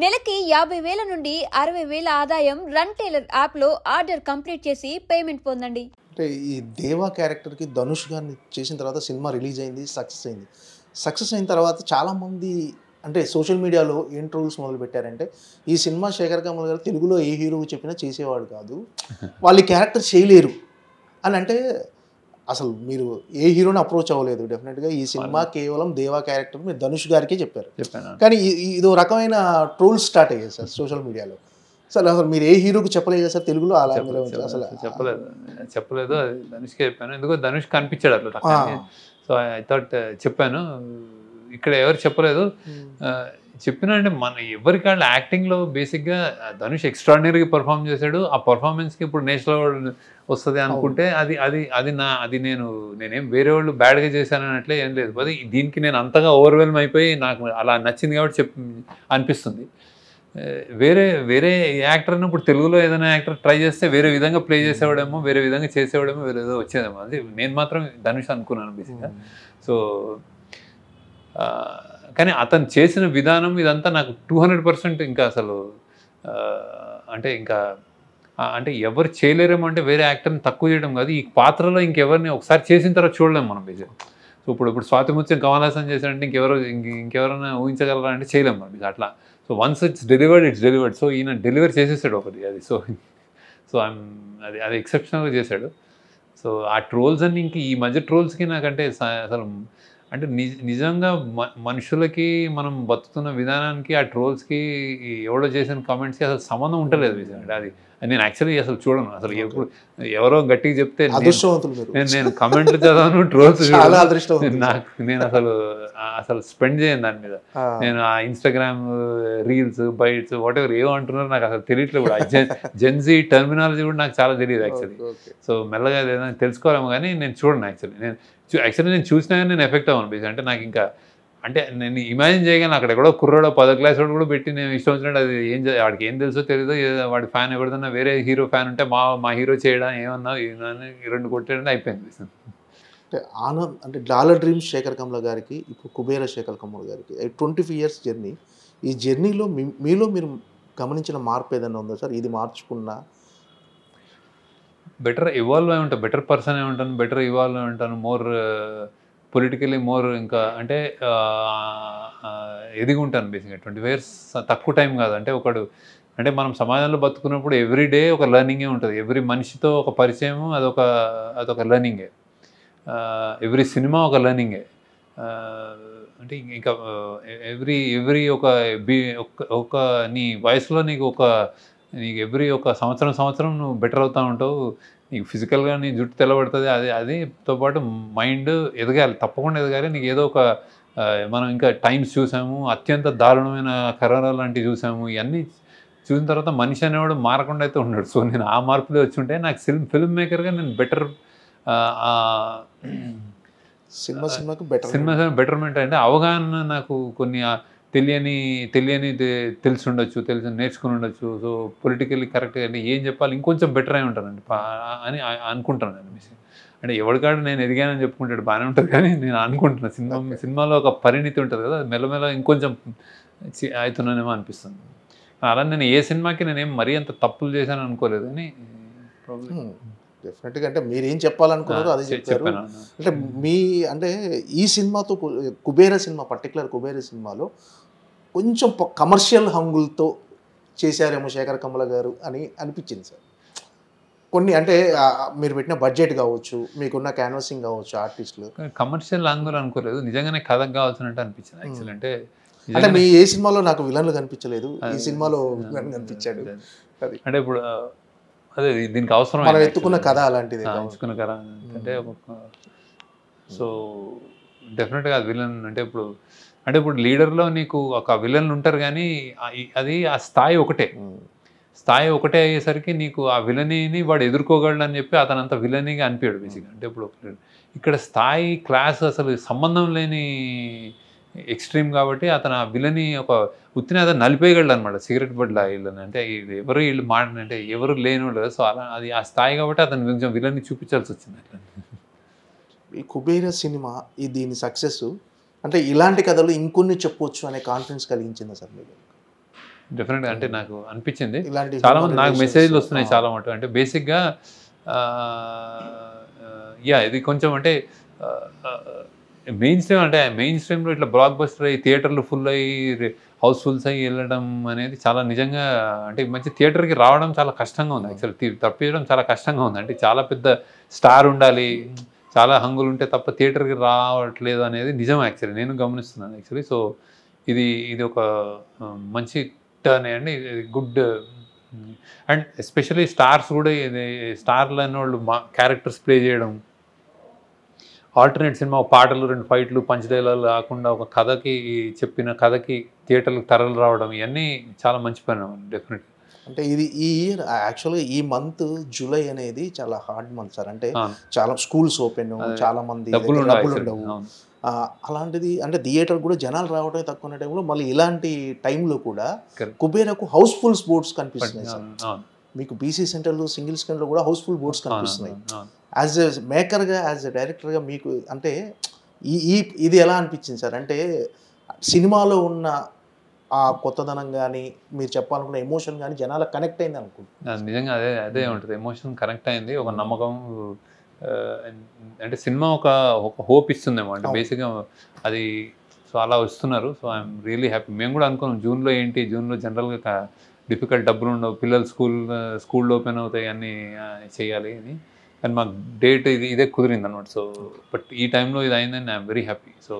నెలకి 50,000 నుండి 60,000 ఆదాయం రన్ టైలర్ యాప్లో ఆర్డర్ కంప్లీట్ చేసి పేమెంట్ పొందండి. అంటే ఈ దేవా క్యారెక్టర్కి ధనుష్ గారిని చేసిన తర్వాత సినిమా రిలీజ్ అయింది, సక్సెస్ అయింది. సక్సెస్ అయిన తర్వాత చాలామంది అంటే సోషల్ మీడియాలో ఏం ట్రోల్స్ మొదలుపెట్టారంటే, ఈ సినిమా శేఖర్ కమల్ గారు తెలుగులో ఏ హీరోకి చెప్పినా చేసేవాడు కాదు, వాళ్ళు క్యారెక్టర్ చేయలేరు అని. అంటే అసలు మీరు ఏ హీరోని అప్రోచ్ అవ్వలేదు, డెఫినెట్గా ఈ సినిమా కేవలం దేవా క్యారెక్టర్ మీరు ధనుష్ గారికే చెప్పారు. కానీ ఇదో రకమైన ట్రోల్స్ స్టార్ట్ అయ్యాయి సార్ సోషల్ మీడియాలో. సార్ అసలు మీరు ఏ హీరోకి చెప్పలేదు కదా సార్ తెలుగులో, అలా అసలు చెప్పలేదు. అది ధనుష్కే చెప్పాను, ఎందుకో ధనుష్ కనిపించాడు అట్లా. సో ఐ థాట్ చెప్పాను. ఇక్కడ ఎవరు చెప్పలేదు. చెప్పినా అంటే మన ఎవరికి వాళ్ళు యాక్టింగ్లో బేసిక్గా ధనుష్ ఎక్స్ట్రాడినరీగా పర్ఫామ్ చేశాడు. ఆ పర్ఫార్మెన్స్కి ఇప్పుడు నేషనల్ అవార్డు వస్తుంది అనుకుంటే అది నేనేం వేరే వాళ్ళు బ్యాడ్గా చేశానన్నట్లే ఏం లేదు. అది దీనికి నేను అంతగా ఓవర్వెల్మ్ అయిపోయి నాకు అలా నచ్చింది కాబట్టి అనిపిస్తుంది. వేరే యాక్టర్ ఇప్పుడు తెలుగులో ఏదైనా యాక్టర్ ట్రై చేస్తే వేరే విధంగా ప్లే చేసేవాడేమో, వేరే విధంగా చేసేవాడేమో, వేరే ఏదో వచ్చేదేమో. అది నేను మాత్రం ధనుష్ అనుకున్నాను బేసిక్గా. సో కానీ అతను చేసిన విధానం ఇదంతా నాకు 200% ఇంకా అసలు అంటే ఎవరు చేయలేరేమో. అంటే వేరే యాక్టర్ని తక్కువ చేయడం కాదు, ఈ పాత్రలో ఇంకెవరిని ఒకసారి చేసిన తర్వాత చూడలేము మనం బేసిక్గా. సో ఇప్పుడు స్వాతి ముత్యం కమల్ హాసన్ చేశారంటే ఇంకెవరైనా ఊహించగలరా అంటే చేయలేము మనం అట్లా. So once it's delivered. So ఈయన డెలివర్ చేసేసాడు ఒకటి అది. సో అది ఎక్సెప్షనల్గా చేశాడు. సో ఆ ట్రోల్స్ అన్ని ఇంక ఈ మధ్య ట్రోల్స్కి నాకంటే అసలు అంటే నిజంగా మనుషులకి మనం బతుకుతున్న విధానానికి ఆ ట్రోల్స్కి ఎవడో చేసిన కామెంట్స్కి అసలు సంబంధం ఉంటలేదు. అది నేను యాక్చువల్లీ అసలు చూడను. అసలు ఎవరో గట్టిగా చెప్తే నేను కామెంట్లు చదవను, ట్రోల్స్ నేను అసలు స్పెండ్ చేయను దాని మీద. నేను ఆ ఇన్స్టాగ్రామ్ రీల్స్ బైట్స్ వాటెవర్ ఏమో అంటున్నారు నాకు అసలు తెలియట్లేదు కూడా. జెన్జీ టర్మినాలజీ కూడా నాకు చాలా తెలియదు యాక్చువల్లీ. సో మెల్లగా ఏదైనా తెలుసుకోవాలేమో కానీ నేను చూడను యాక్చువల్లీ. నేను చూసినా కానీ నేను ఎఫెక్ట్ అవ్వను బేసిక్. అంటే నాకు ఇంకా అంటే నేను ఇమాజిన్ చేయగానే అక్కడ ఎక్కడో కుర్రాడో 10వ క్లాస్ వాడు కూడా పెట్టి నేను ఇష్టం వచ్చినట్టు అది వాడికి ఏం తెలుసో తెలియదో, వాడి ఫ్యాన్ ఎవరిదన్నా వేరే హీరో ఫ్యాన్ ఉంటే మా హీరో చేయడం ఏమన్నా 2 కొట్టేయడం అయిపోయింది. అంటే ఆనంద్ అంటే డాలర్ డ్రీమ్స్ శేఖర్ కమల్ గారికి, ఇప్పుడు కుబేర శేఖర్ కమల్ గారికి 25 years జర్నీ. ఈ జర్నీలో మీలో మీరు గమనించిన మార్పు ఏదైనా ఉందా సార్? ఇది మార్చుకున్నా బెటర్ ఇవాల్వ్ అయి ఉంటాను, బెటర్ పర్సన్ అయి ఉంటాను, బెటర్ ఇవాల్వ్ అయి ఉంటాను, మోర్ పొలిటికలీ మోర్ ఇంకా అంటే ఎదిగి ఉంటాను బేసిక్గా. 25 years తక్కువ టైం కాదు. అంటే అంటే మనం సమాజంలో బతుకున్నప్పుడు ఎవ్రీ డే ఒక లెర్నింగే ఉంటుంది. ఎవ్రీ మనిషితో ఒక పరిచయము అదొక లెర్నింగే. ఎవ్రీ సినిమా ఒక లెర్నింగే. అంటే ఇంకా ఎవ్రీ ఒక నీ వయసులో నీకు ఎవ్రీ ఒక సంవత్సరం నువ్వు బెటర్ అవుతూ ఉంటావు. నీకు ఫిజికల్గా నీ జుట్టు తెల్లబడుతుంది. అదితో పాటు మైండ్ ఎదగాలి, తప్పకుండా ఎదగాలి. నీకు ఏదో ఒక మనం ఇంకా టైమ్స్ చూసాము, అత్యంత దారుణమైన కరోనా లాంటివి చూసాము. ఇవన్నీ చూసిన తర్వాత మనిషి అనేవాడు మారకుండా అయితే ఉన్నాడు. సో నేను ఆ మార్పులో వచ్చి ఉంటే నాకు ఫిల్మ్ మేకర్గా నేను బెటర్ సినిమాకి బెటర్మెంట్ అంటే అవగాహన నాకు కొన్ని తెలియని తెలిసి నేర్చుకుని ఉండొచ్చు. సో పొలిటికల్లీ కరెక్ట్గా అంటే ఏం చెప్పాలి ఇంకొంచెం బెటర్ అయి ఉంటానండి అని అనుకుంటాను నేను. అంటే ఎవరికాడు నేను ఎదిగానని చెప్పుకుంటాడు, బాగానే ఉంటుంది. కానీ నేను అనుకుంటున్నాను సినిమాలో ఒక పరిణితి ఉంటుంది కదా, మెల్లమెల్ల ఇంకొంచెం అవుతున్నానేమో అనిపిస్తుంది. అలా నేను ఏ సినిమాకి నేనేం మరీ అంత తప్పులు చేశాను అనుకోలేదు. కానీ డెఫినెట్గా అంటే మీరు ఏం చెప్పాలనుకున్నారో అదే చెప్పారు. అంటే ఈ సినిమాతో పర్టికులర్ కుబేర సినిమాలో కొంచెం కమర్షియల్ హంగులతో చేశారేమో శేఖర్ కమల గారు అని అనిపించింది సార్. కొన్ని అంటే మీరు పెట్టిన బడ్జెట్ కావచ్చు, మీకున్న క్యాన్వాసింగ్ కావచ్చు, ఆర్టిస్టులు కమర్షియల్ హంగులు అనుకోలేదు, నిజంగానే కథకు కావాల్సినట్టు అనిపించింది యాక్చువల్. అంటే మీ ఏ సినిమాలో నాకు విలన్లు కనిపించలేదు, ఈ సినిమాలో విలన్ కనిపించాడు. అంటే ఇప్పుడు అదే దీనికి అవసరం మనం ఎత్తుకున్న కథ అలాంటిది, ఎంచుకున్న కథ అంటే సో డెఫినెట్గా అది విలన్ అంటే ఇప్పుడు లీడర్లో నీకు ఒక విలన్లు ఉంటారు కానీ అది ఆ స్థాయి ఒకటే అయ్యేసరికి నీకు ఆ విలనీని వాడు ఎదుర్కోగలడు అని చెప్పి అతను అంత విలనీగా అనిపించాడు బేసిక్గా. అంటే ఇప్పుడు ఇక్కడ స్థాయి క్లాస్ అసలు సంబంధం లేని ఎక్స్ట్రీమ్ కాబట్టి అతను ఆ విలని ఒక ఉత్తిని అతను నలిపేయగలడు అనమాట. సిగరెట్ బడ్లా వీళ్ళని అంటే వీళ్ళు అంటే ఎవరు లేని వాళ్ళు. సో అలా అది ఆ స్థాయి కాబట్టి అతను కొంచెం విలన్ని చూపించాల్సి వచ్చింది అట్లా. ఈ కుబేర సినిమా దీని సక్సెస్ అంటే ఇలాంటి కథలు ఇంకొన్ని చెప్పొచ్చు అనే కాన్ఫిడెన్స్ కలిగించిందా సార్ మీరు? డెఫినెట్గా అంటే నాకు అనిపించింది. ఇలాంటి చాలా మంది నాకు మెసేజ్లు వస్తున్నాయి చాలా మటుకు. అంటే బేసిక్గా ఇది కొంచెం అంటే మెయిన్ స్ట్రీమ్, అంటే మెయిన్ స్ట్రీమ్లో ఇట్లా బ్లాక్ బస్టర్ అయ్యి థియేటర్లు ఫుల్ అయ్యి హౌస్ఫుల్స్ అయ్యి వెళ్ళడం అనేది చాలా నిజంగా అంటే మంచి థియేటర్కి రావడం చాలా కష్టంగా ఉంది. యాక్చువల్లీ తప్పించడం చాలా కష్టంగా ఉంది. అంటే చాలా పెద్ద స్టార్ ఉండాలి, చాలా హంగులు ఉంటే తప్ప థియేటర్కి రావట్లేదు అనేది నిజం. యాక్చువల్లీ నేను గమనిస్తున్నాను యాక్చువల్లీ. సో ఇది ఒక మంచి టర్న్ అండి, గుడ్. అండ్ ఎస్పెషల్లీ స్టార్స్ కూడా స్టార్లు అనే వాళ్ళు క్యారెక్టర్స్ ప్లే చేయడం, ఆల్టర్నేట్ సినిమా పాటలు 2 ఫైట్లు పంచ్ డైలాగులు కాకుండా ఒక కథకి చెప్పిన కథకి థియేటర్లకు తరలి రావడం, ఇవన్నీ చాలా మంచి పని డెఫినెట్గా. అంటే ఇది ఈ ఇయర్ యాక్చువల్గా ఈ మంత్ జూలై అనేది చాలా హార్డ్ మంత్ సార్. అంటే చాలా స్కూల్స్ ఓపెన్, చాలా మంది డబ్బులు ఉండవు. అలాంటిది అంటే థియేటర్ కూడా జనాలు రావడమే తక్కువ టైంలో మళ్ళీ ఇలాంటి టైంలో కూడా కుబేరకు హౌస్ఫుల్ బోర్డ్స్ కనిపిస్తున్నాయి సార్. మీకు బీసీ సెంటర్లు సింగిల్ స్క్రీన్లో కూడా హౌస్ఫుల్ బోర్డ్స్ కనిపిస్తున్నాయి. యాజ్ ఎ మేకర్గా, యాజ్ ఎ డైరెక్టర్గా మీకు అంటే ఇది ఎలా అనిపించింది సార్? అంటే సినిమాలో ఉన్న ఆ కొత్తదనం కానీ, మీరు చెప్పాలనుకున్న ఎమోషన్ కానీ జనాలకు కనెక్ట్ అయింది అనుకుంటున్నాను. నిజంగా అదే ఉంటుంది, ఎమోషన్ కనెక్ట్ అయింది. ఒక నమ్మకం, అంటే సినిమా ఒక హోప్ ఇస్తుందేమో. అంటే బేసిక్గా అది సో అలా వస్తున్నారు. So I'm really happy. మేము కూడా అనుకున్నాం జూన్లో జనరల్గా డిఫికల్ట్, డబ్బులు ఉండవు, పిల్లలు స్కూల్ ఓపెన్ అవుతాయి, అన్నీ చేయాలి అని. కానీ మాకు డేట్ ఇదే కుదిరింది అనమాట. సో బట్ ఈ టైంలో ఇది అయిందని I'm very happy. So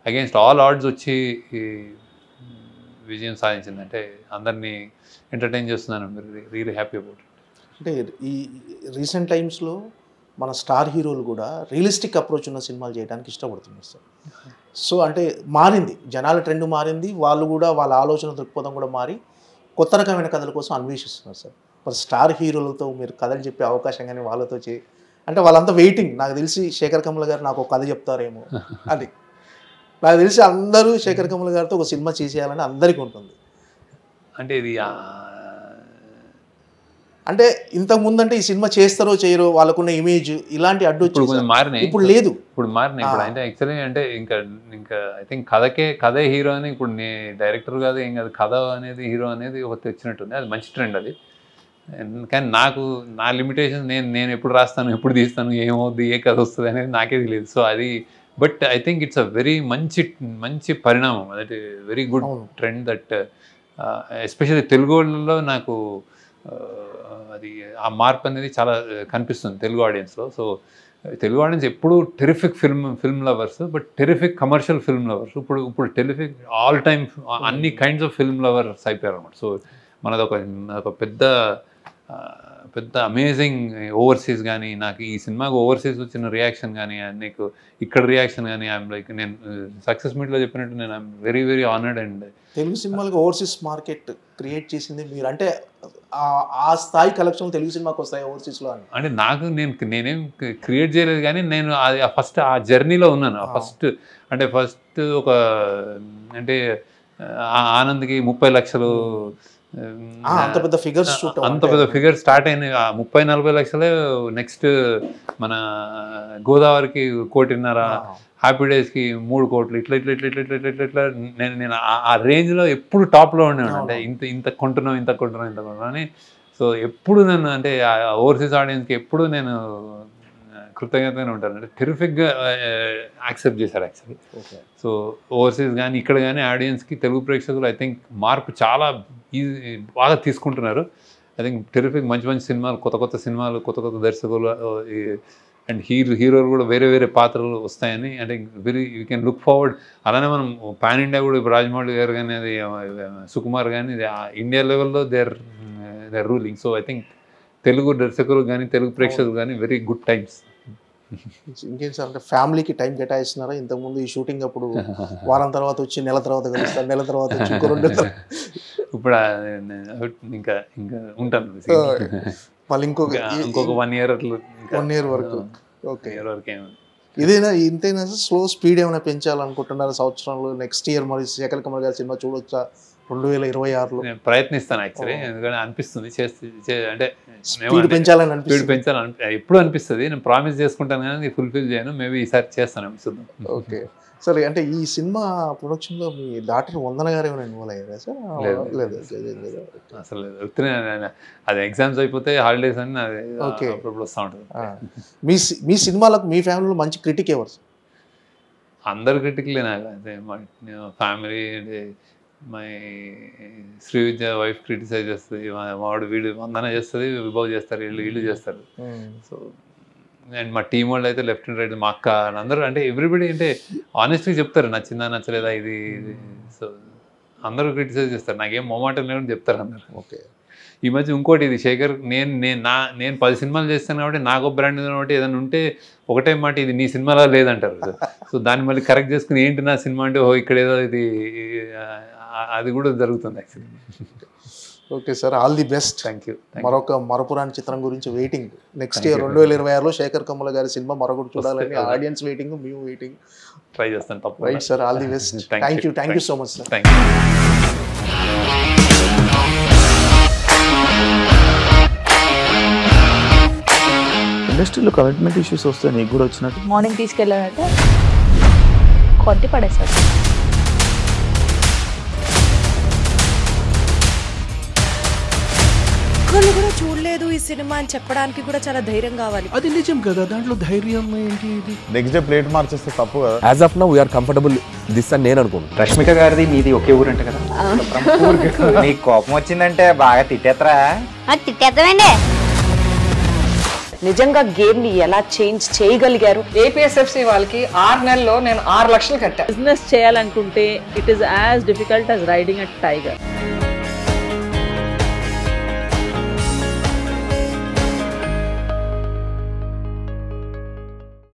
against all odds వచ్చి విజయం సాధించింది. అంటే అందరినీ ఎంటర్టైన్ చేస్తున్నాను, రియలీ హ్యాపీ అబౌట్ ఇట్. అంటే ఈ రీసెంట్ టైమ్స్లో మన స్టార్ హీరోలు కూడా రియలిస్టిక్ అప్రోచ్ ఉన్న సినిమాలు చేయడానికి ఇష్టపడుతున్నారు సార్. సో అంటే మారింది, జనాల ట్రెండ్ మారింది, వాళ్ళు కూడా వాళ్ళ ఆలోచన దృక్పథం కూడా మారి కొత్త రకమైన కథల కోసం అన్వేషిస్తున్నారు సార్. మరి స్టార్ హీరోలతో మీరు కథలు చెప్పే అవకాశం కానీ వాళ్ళతో అంటే వాళ్ళంతా వెయిటింగ్. నాకు తెలిసి శేఖర్ కమల గారు నాకు ఒక కథ చెప్తారేమో అది నాకు తెలిసి అందరూ శేఖర్ కమల గారితో ఒక సినిమా చేసేయాలని అందరికీ ఉంటుంది. అంటే ఇది అంటే ఇంతకుముందు అంటే ఈ సినిమా చేస్తారో చేయరో వాళ్ళకున్న ఇమేజ్ ఇలాంటి అడ్డు మారినాయి. ఇప్పుడు లేదు, ఇప్పుడు మారినాయి. ఇప్పుడు అంటే యాక్చువల్లీ అంటే ఇంకా ఐ థింక్ కథే హీరో అని ఇప్పుడు డైరెక్టర్ కాదు ఏం కాదు, కథ అనేది హీరో అనేది ఒక తెచ్చినట్టుంది. అది మంచి ట్రెండ్ అది. కానీ నా లిమిటేషన్, నేను ఎప్పుడు రాస్తాను, ఎప్పుడు తీస్తాను, ఏమవుద్ది, ఏ కథ వస్తుంది అనేది నాకే తెలియదు. సో అది but I think it's a very మంచి పరిణామం. That very good trend that especially Telugu వాళ్ళలో నాకు అది ఆ మార్పు అనేది చాలా కనిపిస్తుంది తెలుగు ఆడియన్స్లో. సో తెలుగు ఆడియన్స్ ఎప్పుడు terrific film lovers, but terrific commercial film lovers. ఇప్పుడు టెరిఫిక్ ఆల్ టైమ్ అన్ని కైండ్స్ ఆఫ్ ఫిల్మ్ లవర్స్ అయిపోయారు అనమాట. సో మనది ఒక పెద్ద అమేజింగ్ ఓవర్సీస్ కానీ, నాకు ఈ సినిమాకి ఓవర్సీస్ వచ్చిన రియాక్షన్ కానీ, నీకు ఇక్కడ రియాక్షన్ కానీ, ఐఎమ్ లైక్ నేను సక్సెస్ మీట్లో చెప్పినట్టు నేను I'm very very honoured. And Telugu సినిమాలకు ఓవర్సీస్ మార్కెట్ క్రియేట్ చేసింది మీరు. అంటే ఆ స్థాయి కలెక్షన్ తెలుగు సినిమాకి వస్తాయి ఓవర్సీస్లో అని అంటే నేనేం క్రియేట్ చేయలేదు, కానీ నేను ఫస్ట్ ఆ జర్నీలో ఉన్నాను. ఫస్ట్ ఒక అంటే ఆనంద్కి 30 లక్షలు అంత పెద్ద ఫిగర్ స్టార్ట్ అయిన 30-40 లక్షలే. నెక్స్ట్ మన గోదావరికి 1.5 కోటి, హ్యాపీ డేస్కి 3 కోట్లు, ఇట్లా నేను ఆ రేంజ్లో ఎప్పుడు టాప్లో ఉండేవాడు. అంటే ఇంత కొంటున్నాం అని. సో ఎప్పుడు నన్ను అంటే ఓవర్సీస్ ఆడియన్స్కి ఎప్పుడు నేను కృతజ్ఞతగానే ఉంటాను. అంటే టెరిఫిక్గా యాక్సెప్ట్ చేశారు యాక్చువల్లీ. సో ఓవర్సీస్ కానీ ఇక్కడ కానీ ఆడియన్స్కి, తెలుగు ప్రేక్షకులు ఐ థింక్ మార్పు చాలా బాగా తీసుకుంటున్నారు. ఐ థింక్ టెరిఫిక్ మంచి సినిమాలు, కొత్త సినిమాలు, కొత్త దర్శకులు అండ్ హీరోలు కూడా వేరే పాత్రలు వస్తాయని అంటే యూ కెన్ లుక్ ఫార్వర్డ్. అలానే మనం పాన్ ఇండియా కూడా ఇప్పుడు రాజమౌళి గారు కానీ, అది సుకుమార్ కానీ, ఇండియా లెవెల్లో they are ruling. So I think Telugu దర్శకులు కానీ, తెలుగు ప్రేక్షకులు కానీ వెరీ గుడ్ టైమ్స్. ఇంకేం సార్, అంటే ఫ్యామిలీకి టైం కేటాయిస్తున్నారా? ఇంతకుముందు ఈ షూటింగ్ అప్పుడు వారం తర్వాత వచ్చి, నెల తర్వాత కలుస్తారు, నెల తర్వాత వచ్చి, ఇంకో 2 నెలలు ఇప్పుడు ఇంకా ఉంటాను మళ్ళీ ఇంకొక 1 year అట్లా, 1 year వరకు. ఓకే, ఏమో ఇదేనా ఇంతైనా స్లో స్పీడ్ ఏమైనా పెంచాలనుకుంటున్నారు సంవత్సరంలో? నెక్స్ట్ ఇయర్ మరి శేఖర్ కమల్ గారి సినిమా చూడొచ్చా 2026లో? నేను ప్రయత్నిస్తాను యాక్చువల్లీ, ఎందుకంటే అనిపిస్తుంది అంటే స్పీడ్ పెంచాలని ఎప్పుడు అనిపిస్తుంది. నేను ప్రామిస్ చేసుకుంటాను కానీ ఫుల్ఫిల్ చేయను. మేబీ ఈసారి చేస్తాను, చూద్దాం. ఓకే సరే, అంటే ఈ సినిమా ప్రొడక్షన్లో మీ డాక్టర్ వందన గారు ఏమైనా ఇన్వాల్వ్ అయ్యారా సార్? లేదు. అసలు అది ఎగ్జామ్స్ అయిపోతే హాలిడేస్ అని అది ఓకే అప్పుడప్పుడు వస్తూ ఉంటుంది. మీ సినిమాలకు మీ ఫ్యామిలీలో మంచి క్రిటిక్ ఎవరు? అందరు క్రిటిక్లే నాకు. అదే మా family my Srividya wife criticise చేస్తుంది, వాడు వీడు వందన చేస్తుంది, విభవ్ చేస్తారు, వీళ్ళు చేస్తారు. సో అండ్ మా టీం వాళ్ళు అయితే లెఫ్ట్ అండ్ రైట్, మా అక్క అందరూ అంటే ఎవ్రీబడి అంటే ఆనెస్ట్గా చెప్తారు నచ్చిందా నచ్చలేదా ఇది. సో అందరూ క్రిటిసైజ్ చేస్తారు, నాకేం మొమాటం లేదని చెప్తారు అందరు. ఓకే. ఈ మధ్య ఇంకోటి ఇది శేఖర్, నేను 10 సినిమాలు చేస్తాను కాబట్టి నాకు బ్రాండ్ కాబట్టి ఏదైనా ఉంటే ఒకటే మాట ఇది నీ సినిమాలో లేదంటారు. సో దాన్ని మళ్ళీ కరెక్ట్ చేసుకుని ఏంటి నా సినిమా అంటే ఓ ఇక్కడ ఏదో ఇది, అది కూడా జరుగుతుంది actually. Okay sir, all the best. Thank you. మరొక మరపురాని చిత్రం గురించి వెయిటింగ్. నెక్స్ట్ ఇయర్ 2026లో శేఖర్ కమ్ముల గారి సినిమా మరొకటి చూడాలని ఆడియన్స్ వెయిటింగ్, మేము వెయిటింగ్. ట్రై చేస్తాను తప్ప. Right sir, all the best. Thank you so much sir. Thank you. ఇండస్ట్రీలో కమిట్మెంట్ ఇష్యూస్ వస్తే నీకు కూడా వచ్చినట్టు? మార్నింగ్ తీసుకెళ్ళాడంటే కొట్టి పడేస్తాడు. ఒక్కళ్ళు కూడా చూడలేదు ఈ సినిమా అని చెప్పడానికి కూడా చాలా ధైర్యం కావాలి. అది నిజం కదా, దాంట్లో ధైర్యం ఏంటి? ఇది నెక్స్ట్ డే ప్లేట్ మార్చేస్తే తప్పు కదా. As of now we're comfortable this అని నేను అనుకుంటున్నాను. రష్మిక గారిది మీది ఒకే ఊరు అంటే కదా? నీకు కోపం వచ్చిందంటే బాగా తిట్టేత్తరా? తిట్టేద్దామండి. నిజంగా గేమ్ ని ఎలా చేంజ్ చేయగలిగారు? ఏపీఎస్ఎఫ్సి వాళ్ళకి 6 నెలల్లో నేను 6 లక్షలు కట్టా. బిజినెస్ చేయాలనుకుంటే it is as difficult as riding a tiger.